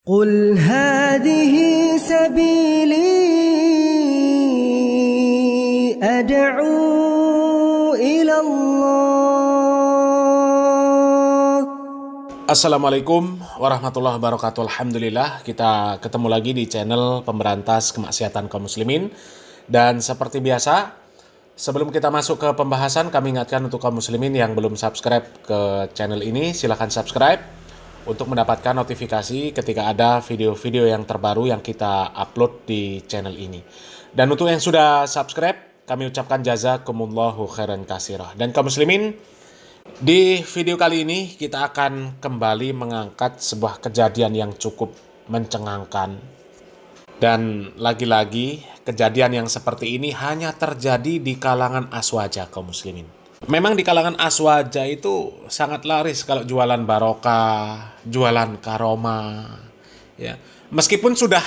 قل هذه سبيلي أدعو إلى الله. Assalamualaikum warahmatullahi wabarakatuh. Alhamdulillah kita ketemu lagi di channel Pemberantas Kemaksiatan Kaum Muslimin. Dan seperti biasa, sebelum kita masuk ke pembahasan, kami ingatkan untuk kaum muslimin yang belum subscribe ke channel ini, silahkan subscribe untuk mendapatkan notifikasi ketika ada video-video yang terbaru yang kita upload di channel ini. Dan untuk yang sudah subscribe, kami ucapkan jazakumullahu khairan katsirah. Dan kaum muslimin, di video kali ini kita akan kembali mengangkat sebuah kejadian yang cukup mencengangkan. Dan lagi-lagi kejadian yang seperti ini hanya terjadi di kalangan aswaja kaum muslimin. Memang di kalangan aswaja itu sangat laris kalau jualan barokah, jualan karomah, ya. Meskipun sudah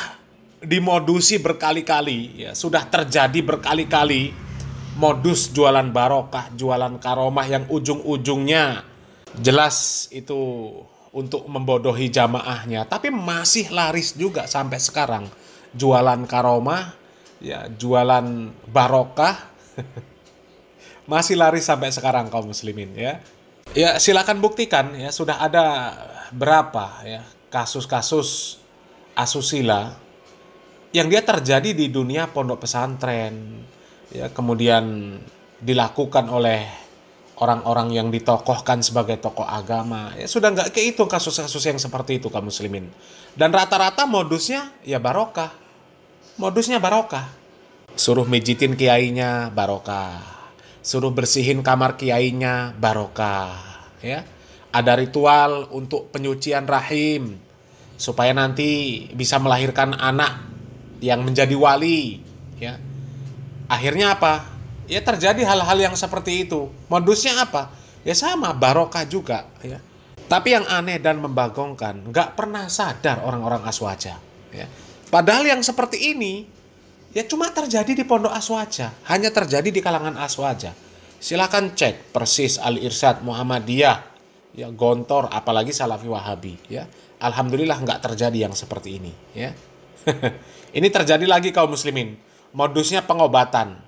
dimodusi berkali-kali, ya, sudah terjadi berkali-kali modus jualan barokah, jualan karomah yang ujung-ujungnya jelas itu untuk membodohi jamaahnya, tapi masih laris juga sampai sekarang. Jualan karomah, ya, jualan barokah masih laris sampai sekarang kaum muslimin, ya. Ya, silakan buktikan, ya, sudah ada berapa, ya, kasus-kasus asusila yang dia terjadi di dunia pondok pesantren, ya, kemudian dilakukan oleh orang-orang yang ditokohkan sebagai tokoh agama. Ya, sudah nggak kehitung kasus-kasus yang seperti itu kaum muslimin. Dan rata-rata modusnya ya barokah. Modusnya barokah. Suruh mijitin kiainya barokah. Suruh bersihin kamar kiainya barokah, ya. Ada ritual untuk penyucian rahim supaya nanti bisa melahirkan anak yang menjadi wali, ya. Akhirnya apa? Ya terjadi hal-hal yang seperti itu. Modusnya apa? Ya sama, barokah juga, ya. Tapi yang aneh dan membagongkan, nggak pernah sadar orang-orang aswaja, ya. Padahal yang seperti ini ya cuma terjadi di pondok aswaja, hanya terjadi di kalangan aswaja. Silakan cek Persis, Al-Irsyad, Muhammadiyah, ya, Gontor, apalagi Salafi Wahabi, ya. Alhamdulillah nggak terjadi yang seperti ini, ya. Ini terjadi lagi kaum muslimin. Modusnya pengobatan,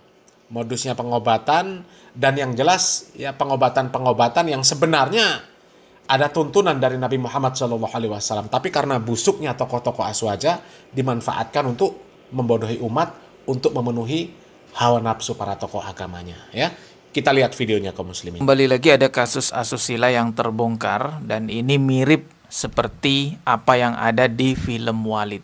dan yang jelas ya pengobatan yang sebenarnya ada tuntunan dari Nabi Muhammad SAW, tapi karena busuknya tokoh-tokoh aswaja dimanfaatkan untuk membodohi umat, untuk memenuhi hawa nafsu para tokoh agamanya, ya. Kita lihat videonya kaum muslimin. Kembali lagi ada kasus asusila yang terbongkar, dan ini mirip seperti apa yang ada di film Walid.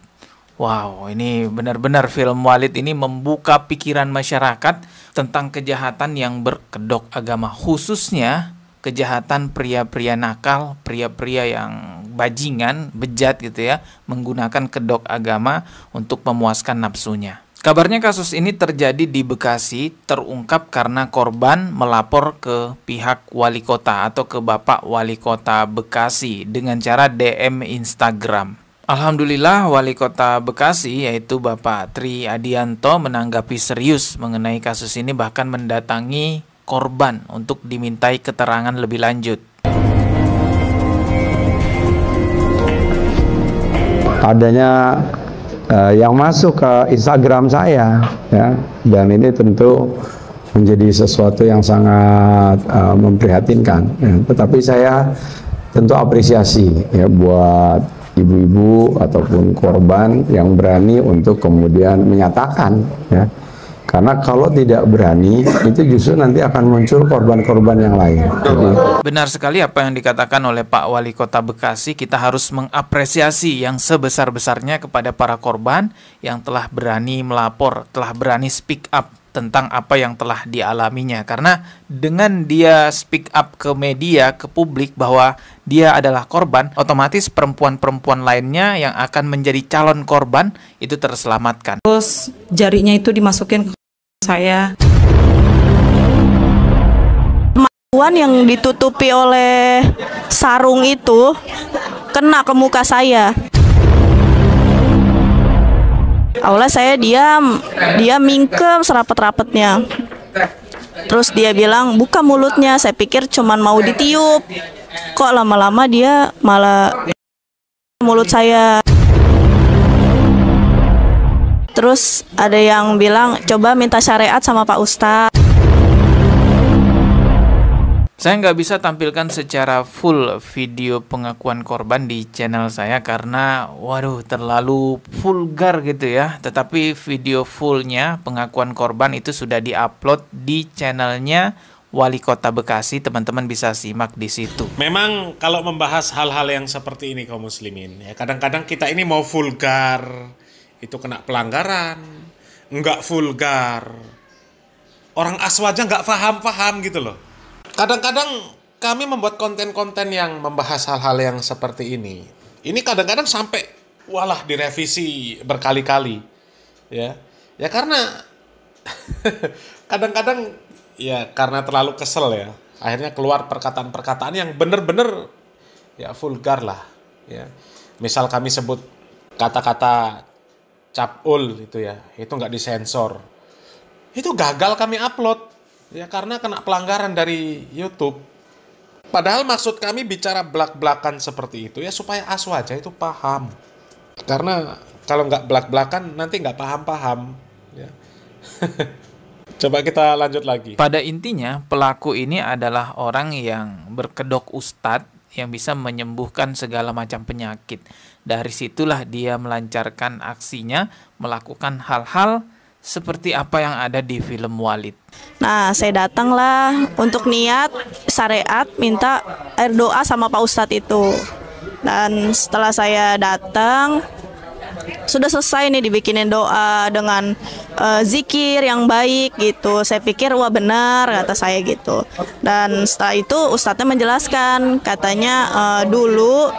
Wow, ini benar-benar film Walid ini membuka pikiran masyarakat tentang kejahatan yang berkedok agama, khususnya kejahatan pria-pria nakal, pria-pria yang bajingan, bejat gitu ya, menggunakan kedok agama untuk memuaskan nafsunya. Kabarnya kasus ini terjadi di Bekasi, terungkap karena korban melapor ke pihak wali kota atau ke Bapak Wali Kota Bekasi dengan cara DM Instagram. Alhamdulillah Wali Kota Bekasi yaitu Bapak Tri Adianto menanggapi serius mengenai kasus ini, bahkan mendatangi korban untuk dimintai keterangan lebih lanjut. Adanya yang masuk ke Instagram saya, ya, dan ini tentu menjadi sesuatu yang sangat memprihatinkan, ya. Tetapi saya tentu apresiasi, ya, buat ibu-ibu ataupun korban yang berani untuk kemudian menyatakan, ya. Karena kalau tidak berani, itu justru nanti akan muncul korban-korban yang lain. Jadi, benar sekali apa yang dikatakan oleh Pak Wali Kota Bekasi. Kita harus mengapresiasi yang sebesar-besarnya kepada para korban yang telah berani melapor, telah berani speak up tentang apa yang telah dialaminya. Karena dengan dia speak up ke media, ke publik bahwa dia adalah korban, otomatis perempuan-perempuan lainnya yang akan menjadi calon korban itu terselamatkan. Terus jarinya itu dimasukin ke saya. Kemaluan yang ditutupi oleh sarung itu kena ke muka saya. Awalnya saya diam, dia mingkem serapet-rapetnya. Terus dia bilang buka mulutnya, saya pikir cuman mau ditiup. Kok lama-lama dia malah mulut saya. Terus ada yang bilang coba minta syariat sama Pak Ustadz. Saya nggak bisa tampilkan secara full video pengakuan korban di channel saya karena waduh terlalu vulgar gitu ya. Tetapi video fullnya pengakuan korban itu sudah diupload di channelnya Wali Kota Bekasi, teman-teman bisa simak di situ. Memang kalau membahas hal-hal yang seperti ini kaum muslimin, ya kadang-kadang kita ini mau vulgar, itu kena pelanggaran, nggak vulgar. Orang aswaja nggak paham-paham gitu loh. Kadang-kadang kami membuat konten-konten yang membahas hal-hal yang seperti ini. Ini kadang-kadang sampai walah direvisi berkali-kali. Ya karena kadang-kadang ya karena terlalu kesel ya. Akhirnya keluar perkataan-perkataan yang benar-benar ya vulgar lah. Ya. Misal kami sebut kata-kata capul itu ya, itu nggak disensor. Itu gagal kami upload. Ya karena kena pelanggaran dari YouTube. Padahal maksud kami bicara belak-belakan seperti itu ya supaya aswaja itu paham. Karena kalau nggak belak-belakan nanti nggak paham-paham. Ya. Coba kita lanjut lagi. Pada intinya pelaku ini adalah orang yang berkedok ustadz yang bisa menyembuhkan segala macam penyakit. Dari situlah dia melancarkan aksinya, melakukan hal-hal seperti apa yang ada di film Walid. Nah, saya datanglah untuk niat syariat minta air doa sama Pak Ustadz itu. Dan setelah saya datang, sudah selesai nih dibikinin doa dengan zikir yang baik gitu. Saya pikir wah benar kata saya gitu. Dan setelah itu Ustadznya menjelaskan, katanya dulu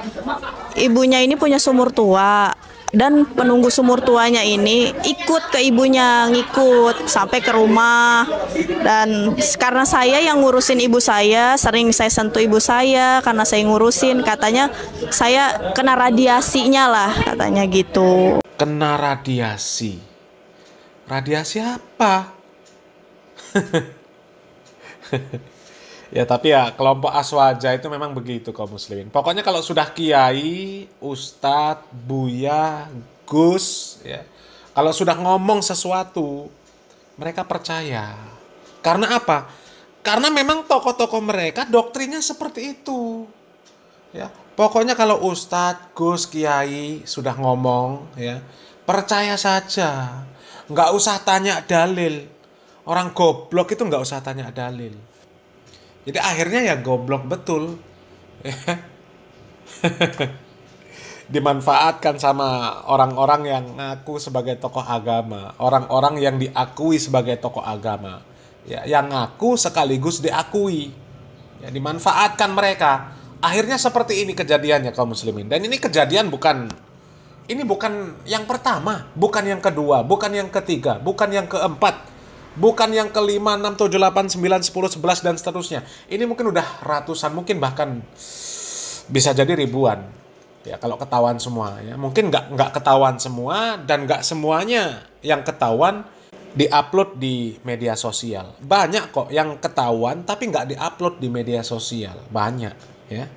ibunya ini punya sumur tua. Dan penunggu sumur tuanya ini ikut ke ibunya, ngikut sampai ke rumah. Dan karena saya yang ngurusin ibu saya, sering saya sentuh ibu saya karena saya ngurusin. Katanya saya kena radiasinya lah, katanya gitu. Kena radiasi? Radiasi apa? Ya tapi ya kelompok aswaja itu memang begitu kaum muslimin. Pokoknya kalau sudah kiai, ustadz, buya, gus, ya, kalau sudah ngomong sesuatu, mereka percaya. Karena apa? Karena memang tokoh-tokoh mereka doktrinnya seperti itu. Ya, pokoknya kalau ustadz, gus, kiai sudah ngomong, ya, percaya saja. Nggak usah tanya dalil. Orang goblok itu nggak usah tanya dalil. Jadi akhirnya ya goblok betul. Dimanfaatkan sama orang-orang yang ngaku sebagai tokoh agama. Orang-orang yang diakui sebagai tokoh agama. Ya, yang ngaku sekaligus diakui. Ya, dimanfaatkan mereka. Akhirnya seperti ini kejadiannya kaum muslimin. Dan ini kejadian bukan yang pertama. Bukan yang kedua. Bukan yang ketiga. Bukan yang keempat. Bukan yang kelima, 6, 7, 8, 9, 10, 11, dan seterusnya. Ini mungkin udah ratusan, mungkin bahkan bisa jadi ribuan. Ya kalau ketahuan semua. Ya. Mungkin nggak ketahuan semua, dan nggak semuanya yang ketahuan diupload di media sosial. Banyak kok yang ketahuan tapi nggak diupload di media sosial. Banyak. Ya.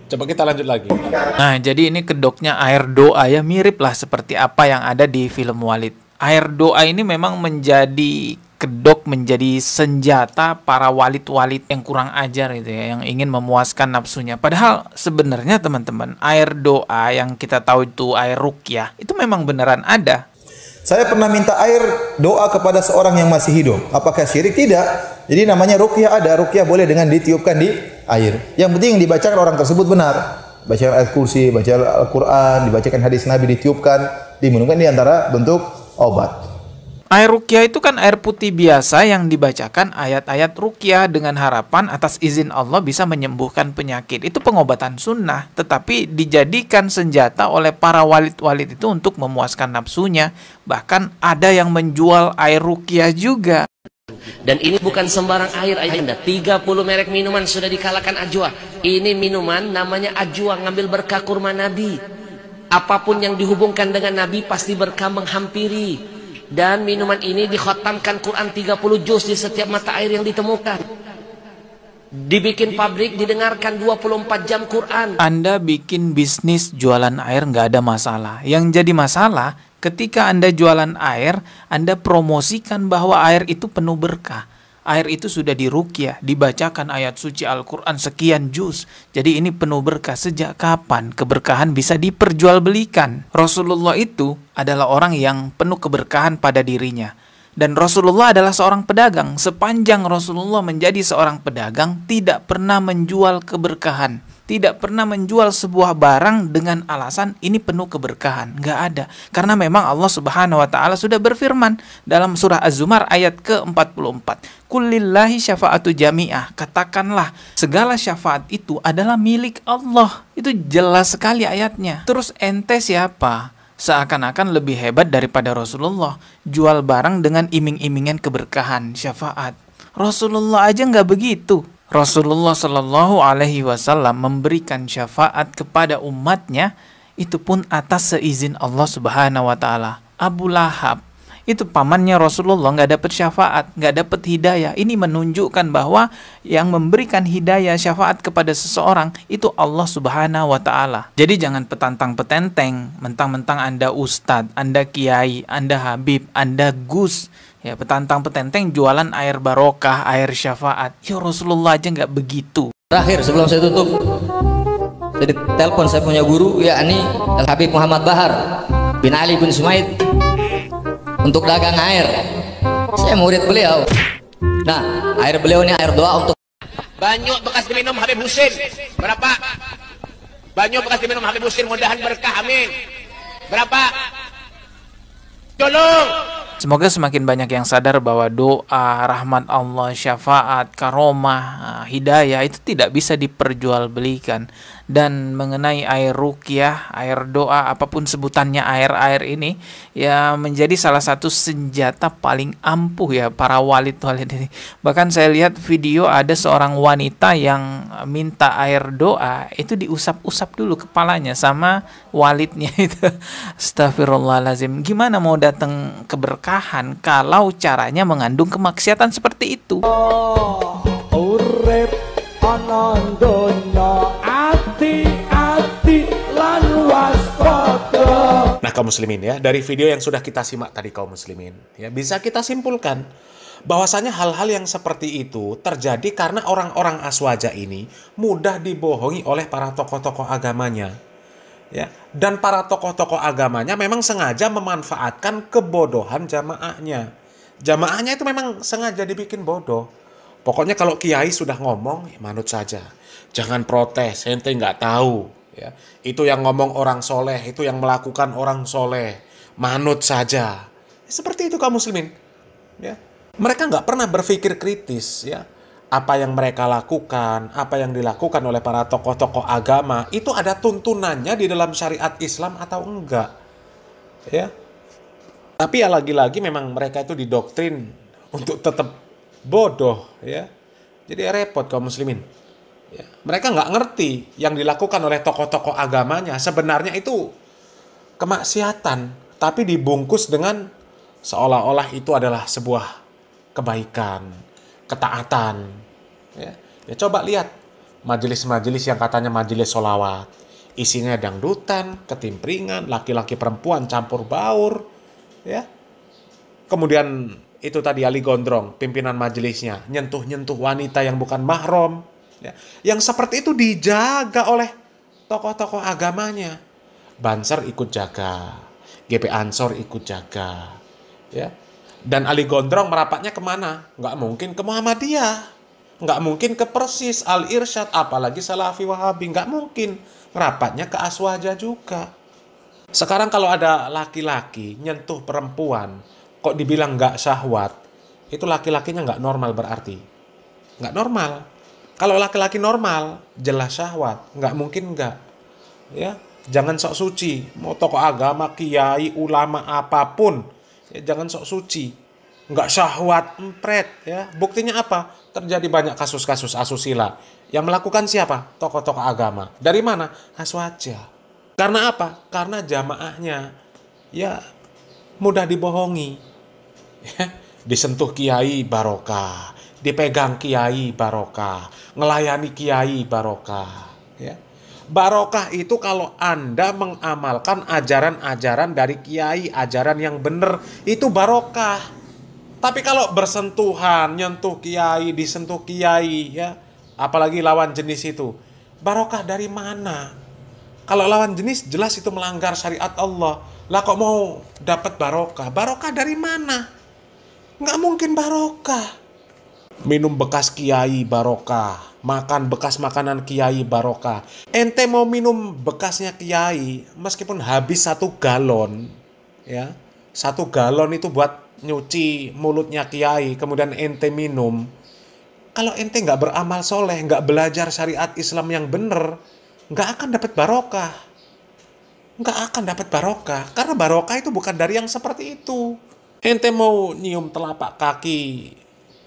Coba kita lanjut lagi. Nah jadi ini kedoknya air doa ya, mirip lah seperti apa yang ada di film Walid. Air doa ini memang menjadi kedok, menjadi senjata para walid-walid yang kurang ajar gitu ya, yang ingin memuaskan nafsunya. Padahal sebenarnya teman-teman, air doa yang kita tahu itu air ruqyah, itu memang beneran ada. Saya pernah minta air doa kepada seorang yang masih hidup. Apakah syirik? Tidak. Jadi namanya ruqyah ada. Ruqyah boleh dengan ditiupkan di air. Yang penting yang dibacakan orang tersebut benar. Baca ayat kursi, baca Al-Quran, dibacakan hadis Nabi, ditiupkan, diminumkan, di antara bentuk obat. Air ruqyah itu kan air putih biasa yang dibacakan ayat-ayat ruqyah dengan harapan atas izin Allah bisa menyembuhkan penyakit. Itu pengobatan sunnah, tetapi dijadikan senjata oleh para walid-walid itu untuk memuaskan nafsunya. Bahkan ada yang menjual air ruqyah juga. Dan ini bukan sembarang air ayanda. 30 merek minuman sudah dikalahkan Ajwa. Ini minuman namanya Ajwa, ngambil berkah kurma Nabi. Apapun yang dihubungkan dengan Nabi pasti berkah menghampiri. Dan minuman ini dikhatamkan Quran 30 juz di setiap mata air yang ditemukan. Dibikin pabrik, didengarkan 24 jam Quran. Anda bikin bisnis jualan air nggak ada masalah. Yang jadi masalah ketika Anda jualan air, Anda promosikan bahwa air itu penuh berkah. Air itu sudah diruqyah, dibacakan ayat suci Al-Quran sekian juz. Jadi ini penuh berkah. Sejak kapan keberkahan bisa diperjualbelikan? Rasulullah itu adalah orang yang penuh keberkahan pada dirinya. Dan Rasulullah adalah seorang pedagang. Sepanjang Rasulullah menjadi seorang pedagang, tidak pernah menjual keberkahan. Tidak pernah menjual sebuah barang dengan alasan ini penuh keberkahan. Nggak ada. Karena memang Allah Subhanahu wa Ta'ala sudah berfirman dalam surah Az-Zumar ayat ke-44. Kullillahi syafa'atu jami'ah. Katakanlah segala syafaat itu adalah milik Allah. Itu jelas sekali ayatnya. Terus ente siapa? Seakan-akan lebih hebat daripada Rasulullah. Jual barang dengan iming-imingan keberkahan, syafaat. Rasulullah aja nggak begitu. Rasulullah Shallallahu Alaihi Wasallam memberikan syafaat kepada umatnya, itu pun atas seizin Allah Subhanahu Wa Taala. Abu Lahab itu pamannya Rasulullah, nggak dapat syafaat, nggak dapat hidayah. Ini menunjukkan bahwa yang memberikan hidayah syafaat kepada seseorang itu Allah Subhanahu wa Ta'ala. Jadi jangan petantang petenteng, mentang-mentang Anda ustadz, Anda kiai, Anda habib, Anda gus, ya petantang petenteng jualan air barokah, air syafaat. Ya Rasulullah aja nggak begitu. Terakhir sebelum saya tutup, saya ditelepon saya punya guru, yakni Al Habib Muhammad Bahar bin Ali bin Sumaid, untuk dagang air. Saya murid beliau. Nah, air beliau ini air doa untuk banyu bekas diminum Habib Husin. Berapa? Banyu bekas diminum Habib Husin, mudahan berkah, amin. Berapa? Tolong. Semoga semakin banyak yang sadar bahwa doa, rahmat Allah, syafaat, karomah, hidayah itu tidak bisa diperjualbelikan. Dan mengenai air ruqyah, air doa, apapun sebutannya air-air ini, ya menjadi salah satu senjata paling ampuh ya para walid-walid ini. Bahkan saya lihat video ada seorang wanita yang minta air doa, itu diusap-usap dulu kepalanya sama walidnya itu. Astagfirullahaladzim. Gimana mau datang keberkahan kalau caranya mengandung kemaksiatan seperti itu? Nah kaum muslimin ya, dari video yang sudah kita simak tadi kaum muslimin, ya bisa kita simpulkan bahwasanya hal-hal yang seperti itu terjadi karena orang-orang aswaja ini mudah dibohongi oleh para tokoh-tokoh agamanya. Ya, dan para tokoh-tokoh agamanya memang sengaja memanfaatkan kebodohan jamaahnya. Jamaahnya itu memang sengaja dibikin bodoh. Pokoknya kalau kiai sudah ngomong, ya manut saja. Jangan protes, ente nggak tahu. Ya, itu yang ngomong orang soleh, itu yang melakukan orang soleh, manut saja. Seperti itu kaum muslimin. Ya, mereka nggak pernah berpikir kritis. Ya, apa yang mereka lakukan, apa yang dilakukan oleh para tokoh-tokoh agama, itu ada tuntunannya di dalam syariat Islam atau enggak. Ya, tapi ya lagi-lagi memang mereka itu didoktrin untuk tetap bodoh. Ya, jadi repot kaum muslimin. Ya, mereka nggak ngerti yang dilakukan oleh tokoh-tokoh agamanya sebenarnya itu kemaksiatan, tapi dibungkus dengan seolah-olah itu adalah sebuah kebaikan, ketaatan. Ya, coba lihat majelis-majelis yang katanya majelis sholawat, isinya dangdutan, ketimpringan, laki-laki perempuan campur baur. Ya, kemudian itu tadi Ali Gondrong, pimpinan majelisnya nyentuh-nyentuh wanita yang bukan mahram. Ya, yang seperti itu dijaga oleh tokoh-tokoh agamanya. Banser ikut jaga, GP Ansor ikut jaga, ya. Dan Ali Gondrong merapatnya kemana? Nggak mungkin ke Muhammadiyah, nggak mungkin ke Persis, Al Irsyad, apalagi Salafi Wahabi, nggak mungkin. Merapatnya ke Aswaja juga. Sekarang kalau ada laki-laki nyentuh perempuan, kok dibilang nggak syahwat, itu laki-lakinya nggak normal berarti, nggak normal. Kalau laki-laki normal, jelas syahwat. Nggak mungkin nggak. Ya, jangan sok suci. Mau tokoh agama, kiai, ulama, apapun. Ya, jangan sok suci. Nggak syahwat, empret. Ya. Buktinya apa? Terjadi banyak kasus-kasus asusila. Yang melakukan siapa? Tokoh-tokoh agama. Dari mana? Aswaja. Karena apa? Karena jamaahnya ya mudah dibohongi. Ya. Disentuh kiai barokah. dipegang kiai barokah, ngelayani kiai barokah, ya. Barokah itu kalau Anda mengamalkan ajaran-ajaran dari kiai, ajaran yang benar, itu barokah. Tapi kalau bersentuhan, nyentuh kiai, disentuh kiai, ya, apalagi lawan jenis itu, barokah dari mana? Kalau lawan jenis jelas itu melanggar syariat Allah. Lah kok mau dapat barokah? Barokah dari mana? Nggak mungkin barokah. Minum bekas kiai barokah, makan bekas makanan kiai barokah. Ente mau minum bekasnya kiai, meskipun habis 1 galon, ya, 1 galon itu buat nyuci mulutnya kiai, kemudian ente minum. Kalau ente nggak beramal soleh, nggak belajar syariat Islam yang bener, nggak akan dapat barokah. Nggak akan dapat barokah, karena barokah itu bukan dari yang seperti itu. Ente mau nyium telapak kaki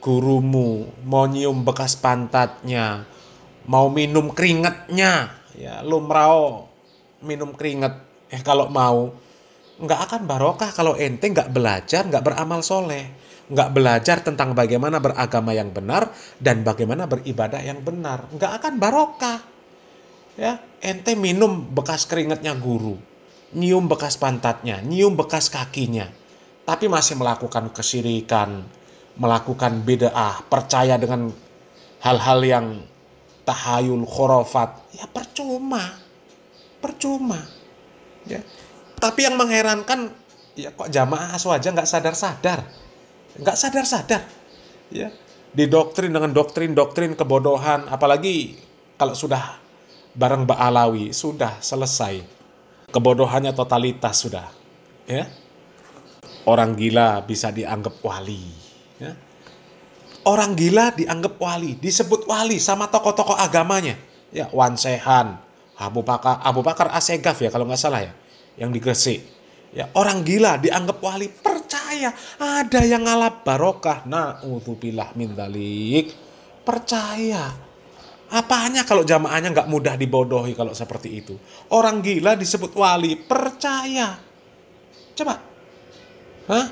gurumu, mau nyium bekas pantatnya, mau minum keringetnya, ya, lumrah minum keringet, kalau mau, nggak akan barokah kalau ente nggak belajar, nggak beramal soleh, nggak belajar tentang bagaimana beragama yang benar dan bagaimana beribadah yang benar, nggak akan barokah. Ya, ente minum bekas keringetnya guru, nyium bekas pantatnya, nyium bekas kakinya, tapi masih melakukan kesyirikan, melakukan bid'ah, percaya dengan hal-hal yang tahayul, khurafat, ya percuma. Ya. Tapi yang mengherankan, ya kok jamaah aswaja nggak sadar-sadar, ya. Didoktrin dengan doktrin kebodohan, apalagi kalau sudah bareng Mbak Alawi, sudah selesai. Kebodohannya totalitas sudah, ya. Orang gila bisa dianggap wali. Ya. Orang gila dianggap wali, disebut wali sama tokoh-tokoh agamanya. Ya, Wan Sehan, Abu Bakar Asegaf ya kalau nggak salah ya, yang di Gresik. Ya, orang gila dianggap wali, percaya ada yang ngalap barokah. Na'udzubillah min dzalik. Percaya. Apanya kalau jamaahnya nggak mudah dibodohi kalau seperti itu. Orang gila disebut wali, percaya. Coba. Hah?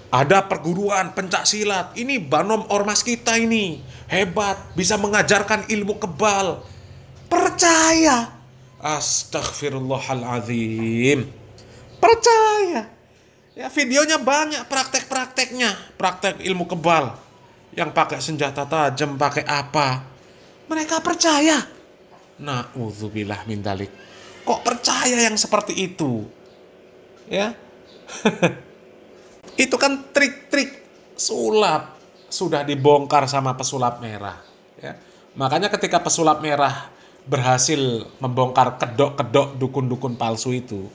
Ada perguruan pencak silat. Ini Banom Ormas kita ini. Hebat. Bisa mengajarkan ilmu kebal. Percaya. Astaghfirullahaladzim. Percaya. Ya, videonya banyak praktek-prakteknya. Praktek ilmu kebal. Yang pakai senjata tajam, pakai apa. Mereka percaya. Na'udzubillah min dzalik. Kok percaya yang seperti itu? Ya. Itu kan trik-trik sulap sudah dibongkar sama pesulap merah. Ya. Makanya ketika pesulap merah berhasil membongkar kedok-kedok dukun-dukun palsu itu,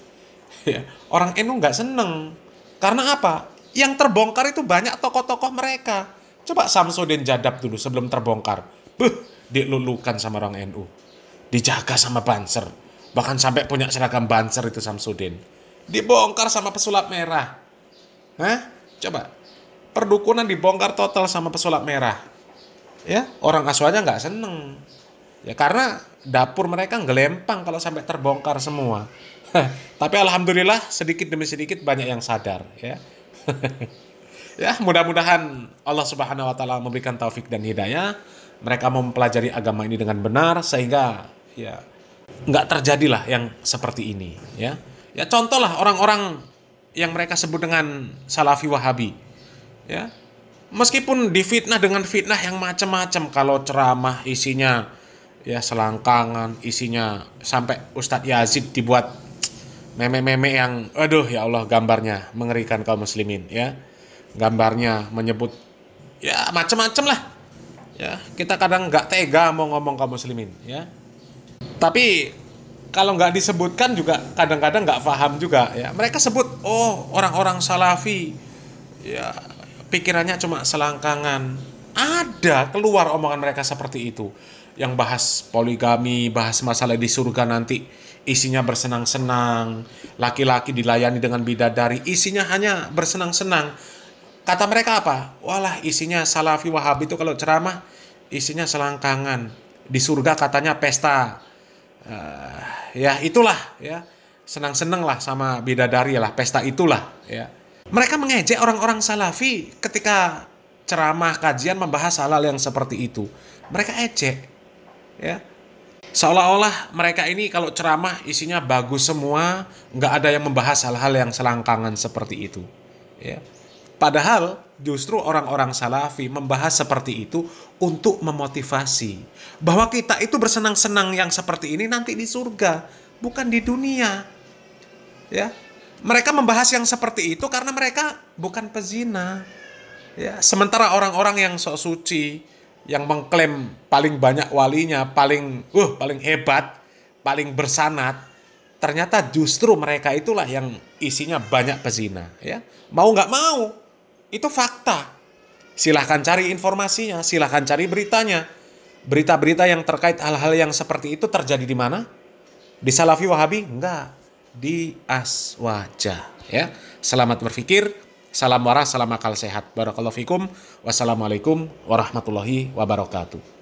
ya, orang NU nggak seneng. Karena apa? Yang terbongkar itu banyak tokoh-tokoh mereka. Coba Samsudin Jadab dulu sebelum terbongkar. Dilulukan sama orang NU. Dijaga sama Banser. Bahkan sampai punya seragam Banser itu Samsudin. Dibongkar sama pesulap merah. Hah? Coba. Perdukunan dibongkar total sama pesulap merah. Ya, orang aswanya nggak seneng. Ya karena dapur mereka ngelempang kalau sampai terbongkar semua. Tapi alhamdulillah sedikit demi sedikit banyak yang sadar, ya. Ya, mudah-mudahan Allah Subhanahu wa taala memberikan taufik dan hidayah. Mereka mempelajari agama ini dengan benar sehingga ya nggak terjadilah yang seperti ini, ya. Ya contohlah orang-orang yang mereka sebut dengan Salafi Wahabi, ya, meskipun difitnah dengan fitnah yang macam-macam, kalau ceramah isinya ya selangkangan, isinya sampai Ustadz Yazid dibuat meme-meme yang, aduh ya Allah, gambarnya mengerikan kaum muslimin, ya, gambarnya menyebut ya macam-macam lah, ya, kita kadang nggak tega mau ngomong kaum muslimin, ya, tapi kalau nggak disebutkan juga kadang-kadang nggak paham juga, ya. Mereka sebut, oh orang-orang Salafi, ya pikirannya cuma selangkangan. Ada keluar omongan mereka seperti itu, yang bahas poligami, bahas masalah di surga nanti isinya bersenang-senang, laki-laki dilayani dengan bidadari, isinya hanya bersenang-senang. Kata mereka apa? Walah, isinya Salafi Wahabi itu kalau ceramah isinya selangkangan. Di surga katanya pesta. Ya itulah, ya, senang-senang lah sama bidadari lah, pesta itulah, ya. Mereka mengejek orang-orang Salafi ketika ceramah, kajian membahas hal-hal yang seperti itu. Mereka ejek, ya. Seolah-olah mereka ini kalau ceramah isinya bagus semua, nggak ada yang membahas hal-hal yang selangkangan seperti itu. Ya. Padahal justru orang-orang salafi membahas seperti itu untuk memotivasi bahwa kita itu bersenang-senang yang seperti ini nanti di surga, bukan di dunia. Ya. Mereka membahas yang seperti itu karena mereka bukan pezina. Ya. Sementara orang-orang yang sok suci, yang mengklaim paling banyak walinya, paling hebat, paling bersanad, ternyata justru mereka itulah yang isinya banyak pezina. Ya. Mau nggak mau, itu fakta. Silahkan cari informasinya, silahkan cari beritanya. Berita-berita yang terkait hal-hal yang seperti itu terjadi di mana? Di Salafi Wahabi? Enggak. Di Aswaja. Ya. Selamat berpikir. Salam waras, salam akal sehat. Barakallahu fikum. Wassalamualaikum warahmatullahi wabarakatuh.